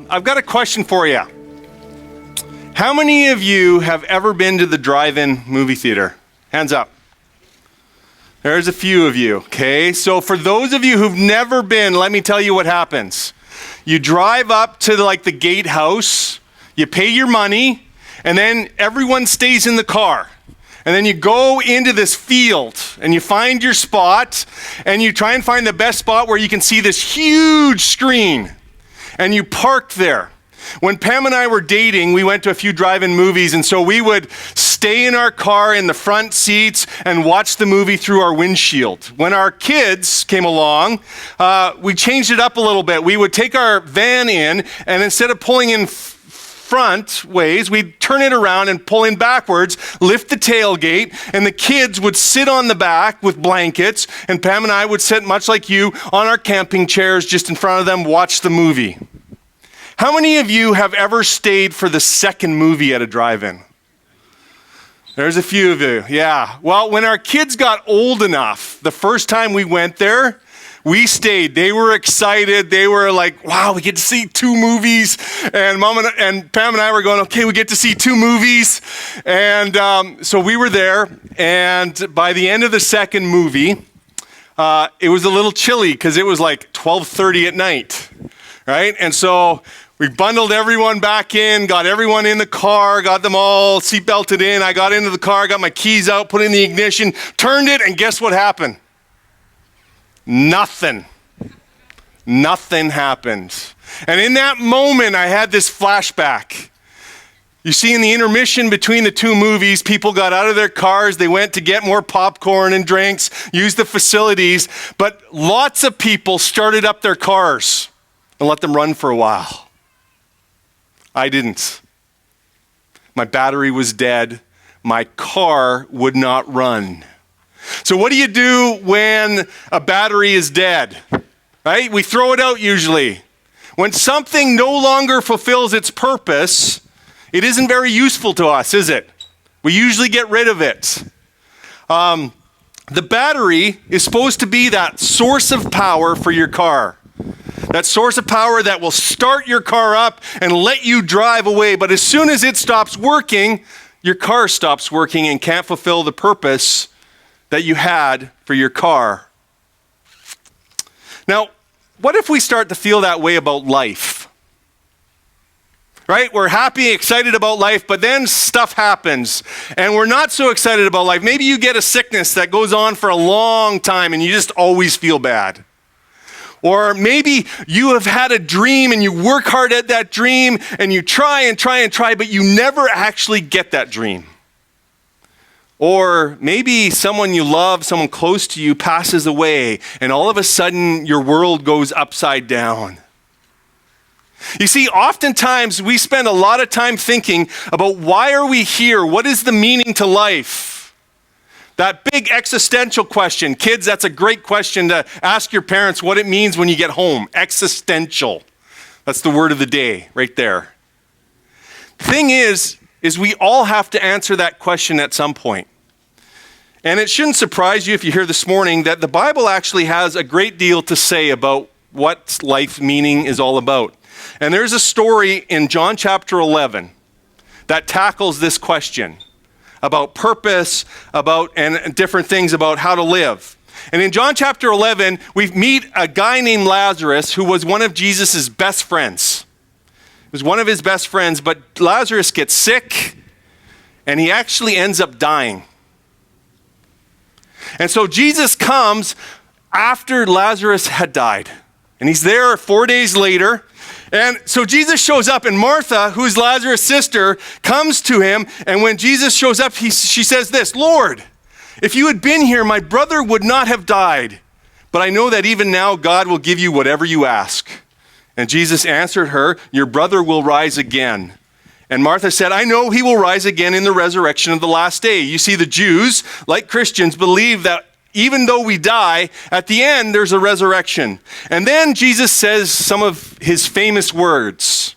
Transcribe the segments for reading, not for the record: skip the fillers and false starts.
I've got a question for you. How many of you have ever been to the drive-in movie theater? Hands up. There's a few of you, okay? So for those of you who've never been, let me tell you what happens. You drive up to the gatehouse, you pay your money, and then everyone stays in the car. And then you go into this field and you find your spot and you try and find the best spot where you can see this huge screen. And you park there. When Pam and I were dating, we went to a few drive-in movies, and so we would stay in our car in the front seats and watch the movie through our windshield. When our kids came along, we changed it up a little bit. We would take our van in, and instead of pulling in front ways, we'd turn it around and pull in backwards, lift the tailgate, and the kids would sit on the back with blankets, and Pam and I would sit, much like you, on our camping chairs just in front of them, watch the movie. How many of you have ever stayed for the second movie at a drive-in? There's a few of you, yeah. Well, when our kids got old enough, the first time we went there, we stayed. They were excited. They were like, wow, we get to see two movies. And Mom and Pam and I were going, okay, we get to see two movies. And so we were there. And by the end of the second movie, it was a little chilly because it was like 12:30 at night, right? And so we bundled everyone back in, got everyone in the car, got them all seatbelted in. I got into the car, got my keys out, put in the ignition, turned it, and guess what happened? Nothing happened. And in that moment, I had this flashback. You see, in the intermission between the two movies, people got out of their cars, they went to get more popcorn and drinks, used the facilities, but lots of people started up their cars and let them run for a while. I didn't. My battery was dead. My car would not run. So what do you do when a battery is dead? Right? We throw it out usually. When something no longer fulfills its purpose, it isn't very useful to us, is it? We usually get rid of it. The battery is supposed to be that source of power for your car. That source of power that will start your car up and let you drive away. But as soon as it stops working, your car stops working and can't fulfill the purpose that you had for your car. Now, what if we start to feel that way about life? Right? We're happy, excited about life, but then stuff happens and we're not so excited about life. Maybe you get a sickness that goes on for a long time and you just always feel bad. Or maybe you have had a dream and you work hard at that dream and you try, but you never actually get that dream. Or maybe someone you love, someone close to you passes away and all of a sudden your world goes upside down. You see, oftentimes we spend a lot of time thinking about why are we here? What is the meaning to life? That big existential question. Kids, that's a great question to ask your parents what it means when you get home. Existential. That's the word of the day right there. Thing is we all have to answer that question at some point. And it shouldn't surprise you if you hear this morning that the Bible actually has a great deal to say about what life meaning is all about. And there's a story in John chapter 11 that tackles this question about purpose, and different things about how to live. And in John chapter 11, we meet a guy named Lazarus who was one of Jesus' best friends. He was one of his best friends, but Lazarus gets sick and he actually ends up dying. And so Jesus comes after Lazarus had died. And he's there 4 days later. And so Jesus shows up and Martha, who's Lazarus' sister, comes to him. And when Jesus shows up, she says this, "Lord, if you had been here, my brother would not have died. But I know that even now God will give you whatever you ask." And Jesus answered her, "Your brother will rise again." And Martha said, "I know he will rise again in the resurrection of the last day." You see, the Jews, like Christians, believe that even though we die, at the end there's a resurrection. And then Jesus says some of his famous words.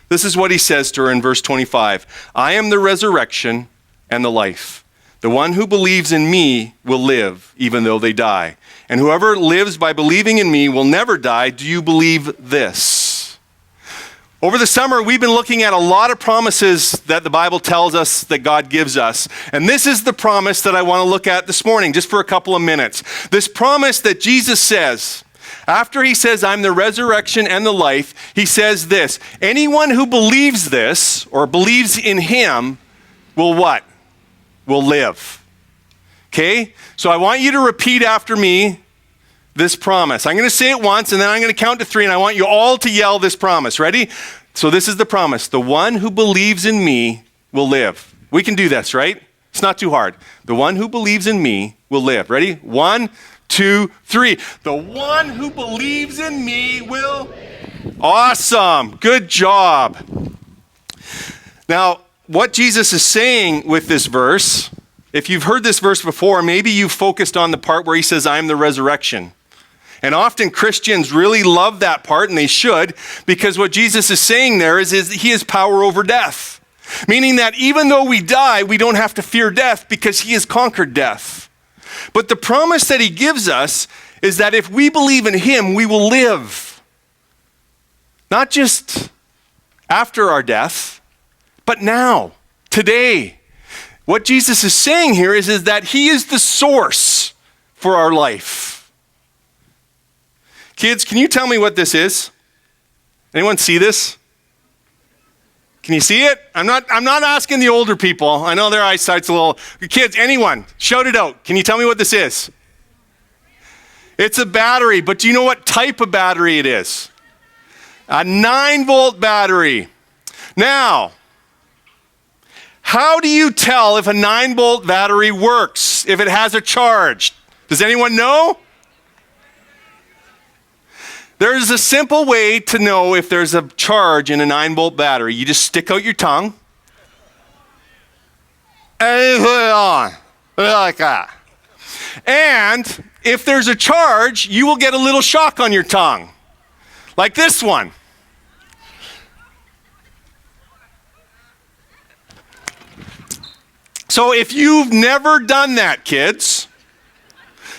This is what he says to her in verse 25. "I am the resurrection and the life. The one who believes in me will live even though they die. And whoever lives by believing in me will never die. Do you believe this?" Over the summer, we've been looking at a lot of promises that the Bible tells us that God gives us. And this is the promise that I want to look at this morning, just for a couple of minutes. This promise that Jesus says, after he says, I'm the resurrection and the life, he says this, anyone who believes this, or believes in him, will what? Will live. Okay? So I want you to repeat after me this promise. I'm going to say it once, and then I'm going to count to 3, and I want you all to yell this promise. Ready? So this is the promise. The one who believes in me will live. We can do this, right? It's not too hard. The one who believes in me will live. Ready? 1, 2, 3. The one who believes in me will. Awesome. Good job. Now, what Jesus is saying with this verse, if you've heard this verse before, maybe you've focused on the part where he says, I am the resurrection. And often Christians really love that part, and they should, because what Jesus is saying there is he has power over death. Meaning that even though we die, we don't have to fear death because he has conquered death. But the promise that he gives us is that if we believe in him, we will live. Not just after our death, but now, today. What Jesus is saying here is that he is the source for our life. Kids, can you tell me what this is? Anyone see this? Can you see it? I'm not asking the older people. I know their eyesight's a little. Kids, anyone, shout it out. Can you tell me what this is? It's a battery, but do you know what type of battery it is? A 9-volt battery. Now, how do you tell if a 9-volt battery works, if it has a charge? Does anyone know? There's a simple way to know if there's a charge in a 9-volt battery. You just stick out your tongue and put it on, like that. And if there's a charge, you will get a little shock on your tongue, like this one. So if you've never done that, kids,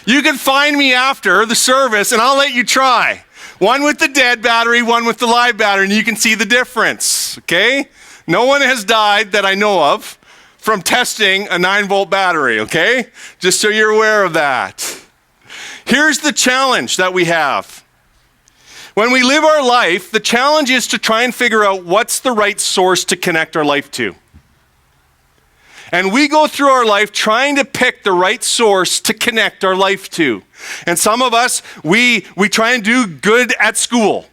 you can find me after the service and I'll let you try. One with the dead battery, one with the live battery, and you can see the difference, okay? No one has died that I know of from testing a 9-volt battery, okay? Just so you're aware of that. Here's the challenge that we have. When we live our life, the challenge is to try and figure out what's the right source to connect our life to. And we go through our life trying to pick the right source to connect our life to. And some of us, we try and do good at school.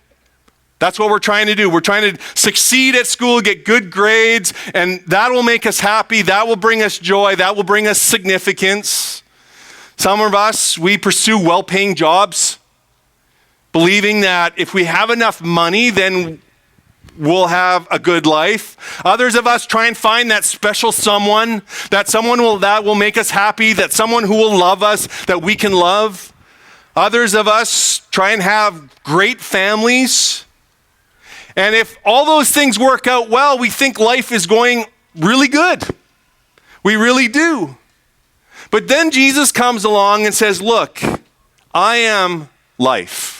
That's what we're trying to do. We're trying to succeed at school, get good grades, and that will make us happy. That will bring us joy. That will bring us significance. Some of us, we pursue well-paying jobs, believing that if we have enough money, then we'll have a good life. Others of us try and find that special someone, that will make us happy, that someone who will love us, that we can love. Others of us try and have great families. And if all those things work out well, we think life is going really good. We really do. But then Jesus comes along and says, look, I am life.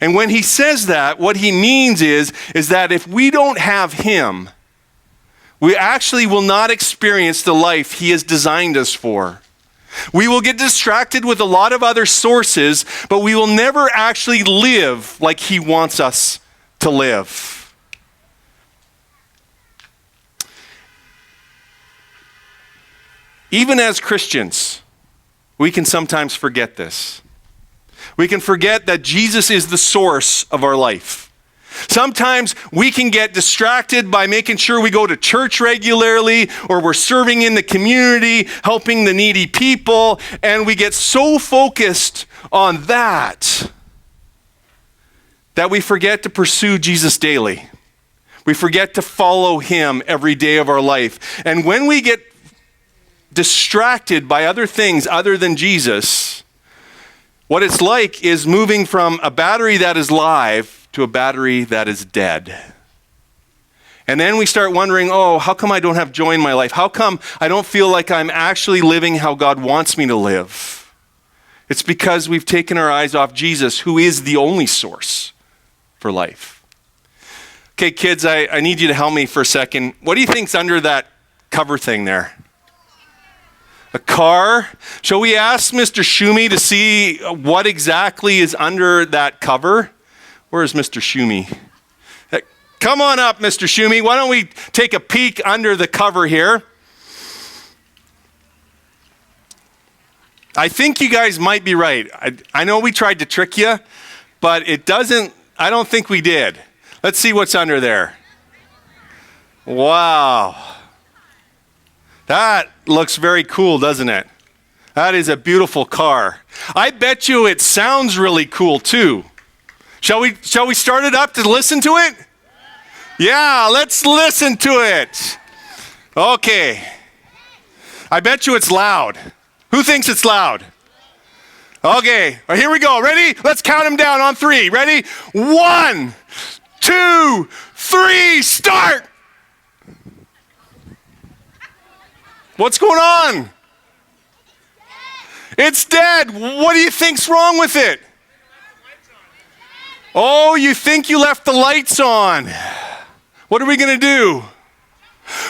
And when he says that, what he means is that if we don't have him, we actually will not experience the life he has designed us for. We will get distracted with a lot of other sources, but we will never actually live like he wants us to live. Even as Christians, we can sometimes forget this. We can forget that Jesus is the source of our life. Sometimes we can get distracted by making sure we go to church regularly, or we're serving in the community, helping the needy people, and we get so focused on that we forget to pursue Jesus daily. We forget to follow him every day of our life. And when we get distracted by other things other than Jesus, what it's like is moving from a battery that is live to a battery that is dead. And then we start wondering, oh, how come I don't have joy in my life? How come I don't feel like I'm actually living how God wants me to live? It's because we've taken our eyes off Jesus, who is the only source for life. Okay, kids, I need you to help me for a second. What do you think's under that cover thing there? A car? Shall we ask Mr. Schumi to see what exactly is under that cover? Where is Mr. Schumi? Come on up, Mr. Schumi. Why don't we take a peek under the cover here? I think you guys might be right. I know we tried to trick you, but I don't think we did. Let's see what's under there. Wow. That looks very cool, doesn't it? That is a beautiful car. I bet you it sounds really cool too. Shall we start it up to listen to it? Yeah, let's listen to it. Okay. I bet you it's loud. Who thinks it's loud? Okay, here we go. Ready? Let's count them down on 3. Ready? 1, 2, 3, start! What's going on? It's dead. What do you think's wrong with it? Oh, you think you left the lights on. What are we going to do?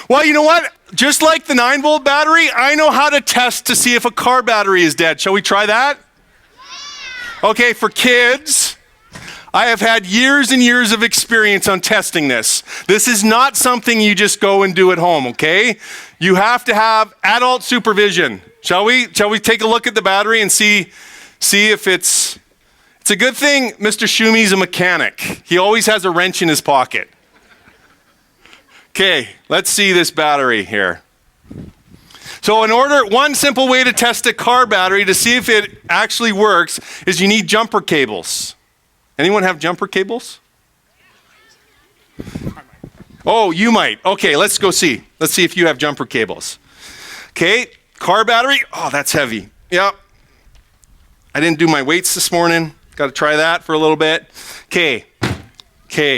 Well, you know what? Just like the 9-volt battery, I know how to test to see if a car battery is dead. Shall we try that? Okay, for kids, I have had years and years of experience on testing this. This is not something you just go and do at home, okay? You have to have adult supervision. Shall we take a look at the battery and see if it's a good thing Mr. Shumi's a mechanic. He always has a wrench in his pocket. Okay, let's see this battery here. So one simple way to test a car battery to see if it actually works is you need jumper cables. Anyone have jumper cables? Oh, you might. Okay, let's go see. Let's see if you have jumper cables. Okay, car battery. Oh, that's heavy. Yep. I didn't do my weights this morning. Got to try that for a little bit. Okay.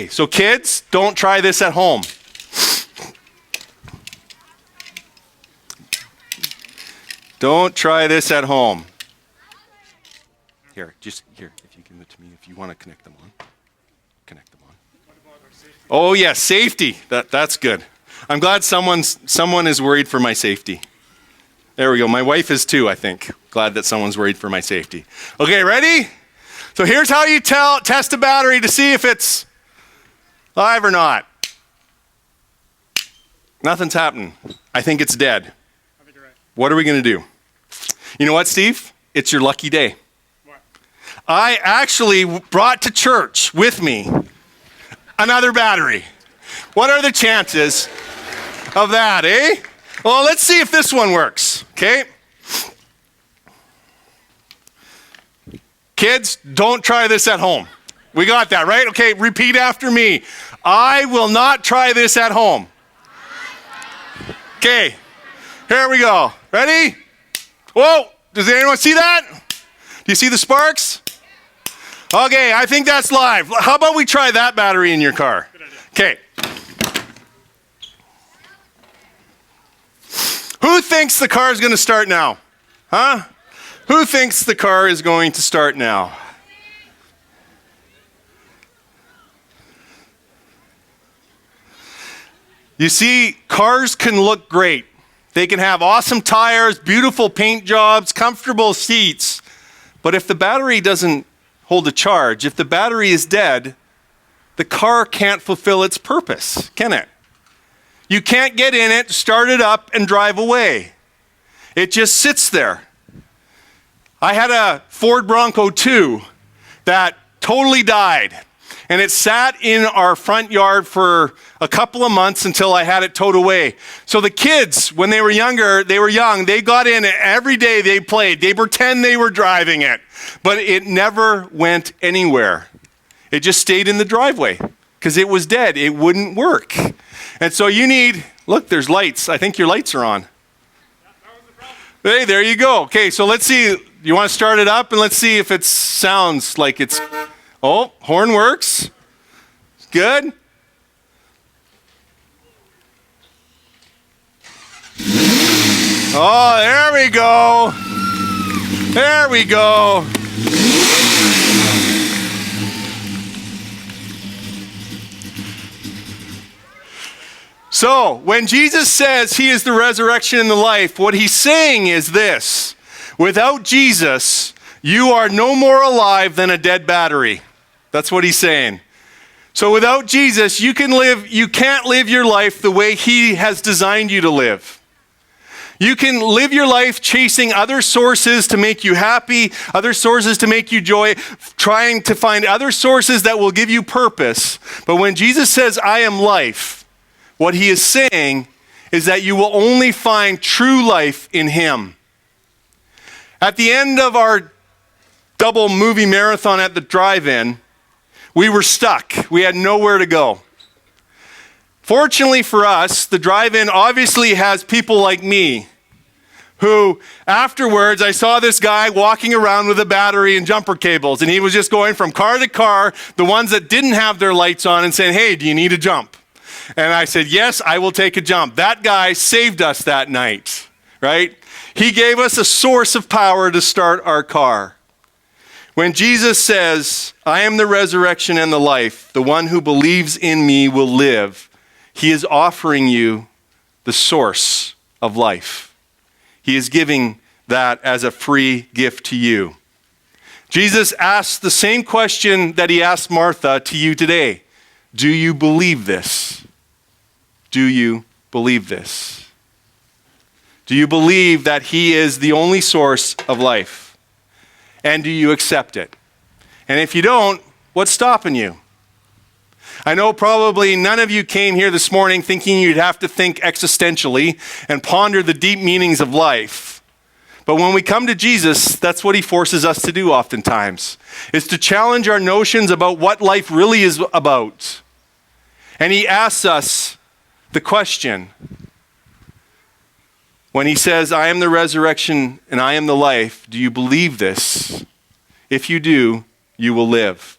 So kids, don't try this at home. Don't try this at home. Here, if you give it to me, if you want to connect them on. Oh yeah, safety. That's good. I'm glad someone is worried for my safety. There we go. My wife is too, I think. Glad that someone's worried for my safety. Okay, ready? So here's how you test a battery to see if it's live or not. Nothing's happening. I think it's dead. I think you're right. What are we going to do? You know what, Steve? It's your lucky day. What? I actually brought to church with me another battery. What are the chances of that, eh? Well, let's see if this one works, okay? Kids, don't try this at home. We got that, right? Okay, repeat after me. I will not try this at home. Okay, here we go. Ready? Whoa, does anyone see that? Do you see the sparks? Okay, I think that's live. How about we try that battery in your car? Okay. Who thinks the car is going to start now? Huh? Who thinks the car is going to start now? You see, cars can look great. They can have awesome tires, beautiful paint jobs, comfortable seats. But if the battery doesn't hold a charge, if the battery is dead, the car can't fulfill its purpose, can it? You can't get in it, start it up, and drive away. It just sits there. I had a Ford Bronco 2 that totally died. And it sat in our front yard for a couple of months until I had it towed away. So the kids, when they were young, they got in it every day, they played. They pretend they were driving it. But it never went anywhere. It just stayed in the driveway because it was dead. It wouldn't work. And so look, there's lights. I think your lights are on. Hey, there you go. Okay, so let's see. You want to start it up and let's see if it sounds like it's... Oh, horn works. Good. Oh, there we go. There we go. So, when Jesus says he is the resurrection and the life, what he's saying is this: without Jesus, you are no more alive than a dead battery. That's what he's saying. So without Jesus, you can't live your life the way he has designed you to live. You can live your life chasing other sources to make you happy, other sources to make you joy, trying to find other sources that will give you purpose. But when Jesus says, I am life, what he is saying is that you will only find true life in him. At the end of our double movie marathon at the drive-in, we were stuck. We had nowhere to go. Fortunately for us, the drive-in obviously has people like me who, afterwards, I saw this guy walking around with a battery and jumper cables, and he was just going from car to car, the ones that didn't have their lights on, and saying, hey, do you need a jump? And I said, yes, I will take a jump. That guy saved us that night, right? He gave us a source of power to start our car. When Jesus says, I am the resurrection and the life, the one who believes in me will live, he is offering you the source of life. He is giving that as a free gift to you. Jesus asks the same question that he asked Martha to you today. Do you believe this? Do you believe this? Do you believe that he is the only source of life? And do you accept it? And if you don't, what's stopping you? I know probably none of you came here this morning thinking you'd have to think existentially and ponder the deep meanings of life. But when we come to Jesus, that's what he forces us to do oftentimes, is to challenge our notions about what life really is about. And he asks us the question, when he says, I am the resurrection and I am the life, do you believe this? If you do, you will live.